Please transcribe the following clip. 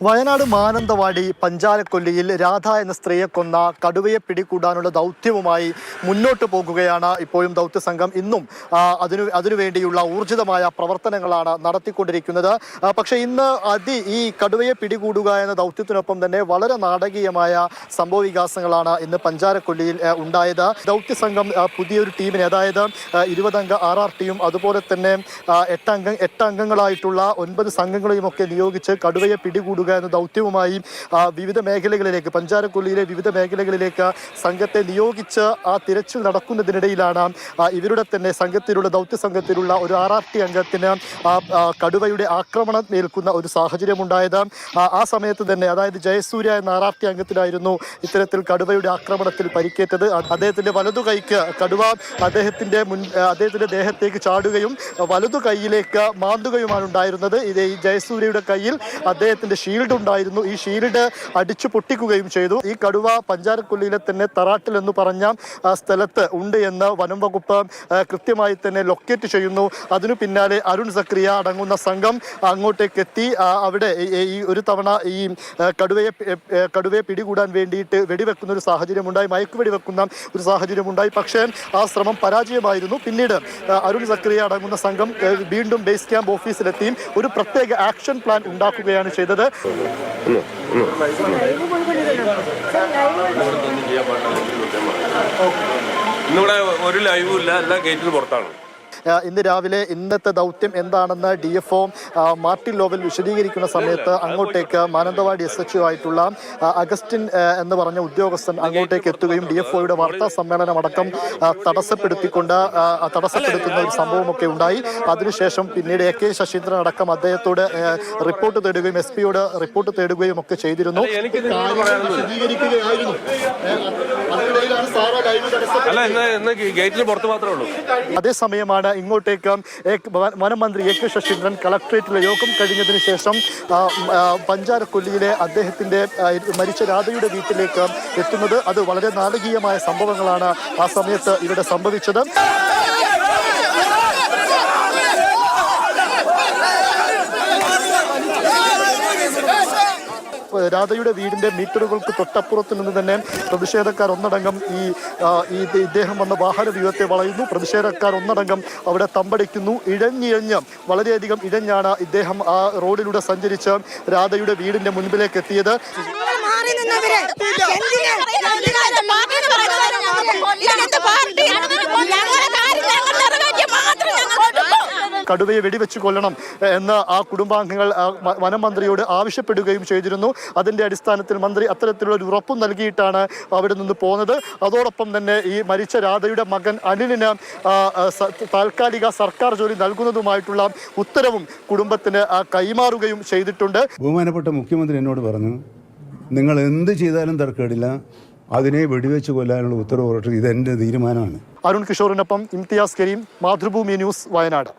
വയനാട് മാനന്തവാടി പഞ്ചാരക്കൊല്ലിയിൽ രാധ എന്ന സ്ത്രീയെ കൊന്ന കടുവയെ പിടികൂടാനുള്ള ദൗത്യവുമായി മുന്നോട്ട് പോകുകയാണ് ഇപ്പോഴും ദൗത്യസംഘം. ഇന്നും അതിനുവേണ്ടിയുള്ള ഊർജിതമായ പ്രവർത്തനങ്ങളാണ് നടത്തിക്കൊണ്ടിരിക്കുന്നത്. പക്ഷേ ഇന്ന് ഈ കടുവയെ പിടികൂടുക എന്ന ദൗത്യത്തിനൊപ്പം തന്നെ വളരെ നാടകീയമായ സംഭവവികാസങ്ങളാണ് ഇന്ന് പഞ്ചാരക്കൊല്ലിയിൽ ഉണ്ടായത്. ദൗത്യസംഘം പുതിയൊരു ടീമിനെ, അതായത് 20 അംഗ RRTയും അതുപോലെ തന്നെ 8 അംഗങ്ങളായിട്ടുള്ള 9 സംഘങ്ങളെയുമൊക്കെ നിയോഗിച്ച് കടുവയെ പിടികൂടുക എന്ന ദൗത്യവുമായി വിവിധ മേഖലകളിലേക്ക്, പഞ്ചാരക്കൊല്ലിയിലെ വിവിധ മേഖലകളിലേക്ക് സംഘത്തെ നിയോഗിച്ച് ആ തിരച്ചിൽ നടക്കുന്നതിനിടയിലാണ് ഇവരുടെ തന്നെ സംഘത്തിലുള്ള ദൗത്യസംഘത്തിലുള്ള ഒരു RRT അംഗത്തിന് കടുവയുടെ ആക്രമണം ഏൽക്കുന്ന ഒരു സാഹചര്യം ഉണ്ടായത്. ആ സമയത്ത് തന്നെ, അതായത് ജയസൂര്യ എന്ന RRT അംഗത്തിനായിരുന്നു ഇത്തരത്തിൽ കടുവയുടെ ആക്രമണത്തിൽ പരിക്കേറ്റത്. അദ്ദേഹത്തിന്റെ വലതു കൈക്ക് കടുവ അദ്ദേഹത്തിന്റെ ദേഹത്തേക്ക് ചാടുകയും വലതു കൈയിലേക്ക് മാന്തുകയുമാണ് ഉണ്ടായിരുന്നത്. ഈ ജയസൂര്യയുടെ കയ്യിൽ അദ്ദേഹത്തിന്റെ ഷീൽഡ് ഉണ്ടായിരുന്നു. ഈ ഷീൽഡ് അടിച്ചു പൊട്ടിക്കുകയും ചെയ്തു. ഈ കടുവ പഞ്ചാരക്കൊല്ലിയിലെ തന്നെ തറാട്ടിൽ എന്ന് പറഞ്ഞ സ്ഥലത്ത് ഉണ്ട് എന്ന് വനം വകുപ്പ് കൃത്യമായി തന്നെ ലൊക്കേറ്റ് ചെയ്യുന്നു. അതിനു പിന്നാലെ അരുൺ സക്രിയ അടങ്ങുന്ന സംഘം അങ്ങോട്ടേക്ക് എത്തി. അവിടെ ഈ ഒരു തവണ ഈ കടുവയെ പിടികൂടാൻ വേണ്ടിയിട്ട് വെടിവെക്കുന്ന ഒരു സാഹചര്യമുണ്ടായി, മയക്കുവെടി വെക്കുന്ന ഒരു സാഹചര്യമുണ്ടായി. പക്ഷേ ആ ശ്രമം പരാജയമായിരുന്നു. പിന്നീട് അരുൺ സക്രിയ അടങ്ങുന്ന സംഘം വീണ്ടും ബേസ് ക്യാമ്പ് ഓഫീസിലെത്തി ഒരു പ്രത്യേക ആക്ഷൻ പ്ലാൻ ഉണ്ടാക്കുകയാണ് ചെയ്തത്. ഇന്നിവിടെ ഒരു ലൈവും ഇല്ല, എല്ലാ ഗേറ്റിന് പുറത്താണ്. ഇന്ന് രാവിലെ ഇന്നത്തെ ദൗത്യം എന്താണെന്ന് DFO മാർട്ടിൻ ലോവൽ വിശദീകരിക്കുന്ന സമയത്ത് അങ്ങോട്ടേക്ക് മാനന്തവാടി SHO ആയിട്ടുള്ള അഗസ്റ്റിൻ എന്ന് പറഞ്ഞ ഉദ്യോഗസ്ഥൻ അങ്ങോട്ടേക്ക് എത്തുകയും DFOയുടെ വാർത്താ സമ്മേളനം അടക്കം തടസ്സപ്പെടുത്തുന്ന ഒരു സംഭവമൊക്കെ ഉണ്ടായി. അതിനുശേഷം പിന്നീട് AK ശശീന്ദ്രൻ അടക്കം അദ്ദേഹത്തോട് റിപ്പോർട്ട് തേടുകയും SP-യോട് റിപ്പോർട്ട് തേടുകയും ഒക്കെ ചെയ്തിരുന്നു. അതേസമയമാണ് ഇങ്ങോട്ടേക്ക് വനം മന്ത്രി AK ശശീന്ദ്രൻ കളക്ടറേറ്റിലെ യോഗം കഴിഞ്ഞതിന് ശേഷം പഞ്ചാരക്കൊല്ലിയിലെ അദ്ദേഹത്തിന്റെ മരിച്ച രാധയുടെ വീട്ടിലേക്ക് എത്തുന്നത്. അത് വളരെ നാടകീയമായ സംഭവങ്ങളാണ് ആ സമയത്ത് ഇവിടെ സംഭവിച്ചത്. രാധയുടെ വീടിന്റെ മീറ്ററുകൾക്ക് തൊട്ടപ്പുറത്ത് നിന്ന് തന്നെ പ്രതിഷേധക്കാർ ഒന്നടങ്കം ഇദ്ദേഹം വന്ന വാഹന വ്യൂഹത്തെ വളയുന്നു. പ്രതിഷേധക്കാർ ഒന്നടങ്കം അവിടെ തമ്പടിക്കുന്നു. വളരെയധികം ഇഴഞ്ഞാണ് ഇദ്ദേഹം ആ റോഡിലൂടെ സഞ്ചരിച്ച് രാധയുടെ വീടിന്റെ മുൻപിലേക്ക് എത്തിയത്. കടുവയെ വെടിവെച്ച് കൊല്ലണം എന്ന് ആ കുടുംബാംഗങ്ങൾ വനം മന്ത്രിയോട് ആവശ്യപ്പെടുകയും ചെയ്തിരുന്നു. അതിന്റെ അടിസ്ഥാനത്തിൽ മന്ത്രി അത്തരത്തിലുള്ള ഒരു ഉറപ്പും നൽകിയിട്ടാണ് അവിടെ നിന്ന് പോകുന്നത്. അതോടൊപ്പം തന്നെ ഈ മരിച്ച രാധയുടെ മകൻ അനിലിന് താൽക്കാലിക സർക്കാർ ജോലി നൽകുന്നതുമായിട്ടുള്ള ഉത്തരവും കുടുംബത്തിന് കൈമാറുകയും ചെയ്തിട്ടുണ്ട്. ബഹുമാനപ്പെട്ട മുഖ്യമന്ത്രി എന്നോട് പറഞ്ഞു, നിങ്ങൾ എന്ത് ചെയ്താലും തർക്കമില്ല, അതിനെ വെടിവെച്ച് കൊല്ലാനുള്ള ഉത്തരവ്. ഇതെന്റെ തീരുമാനമാണ്. അരുൺ കിഷോറിനൊപ്പം ഇംതിയാസ് കരീം, മാതൃഭൂമി ന്യൂസ്, വയനാട്.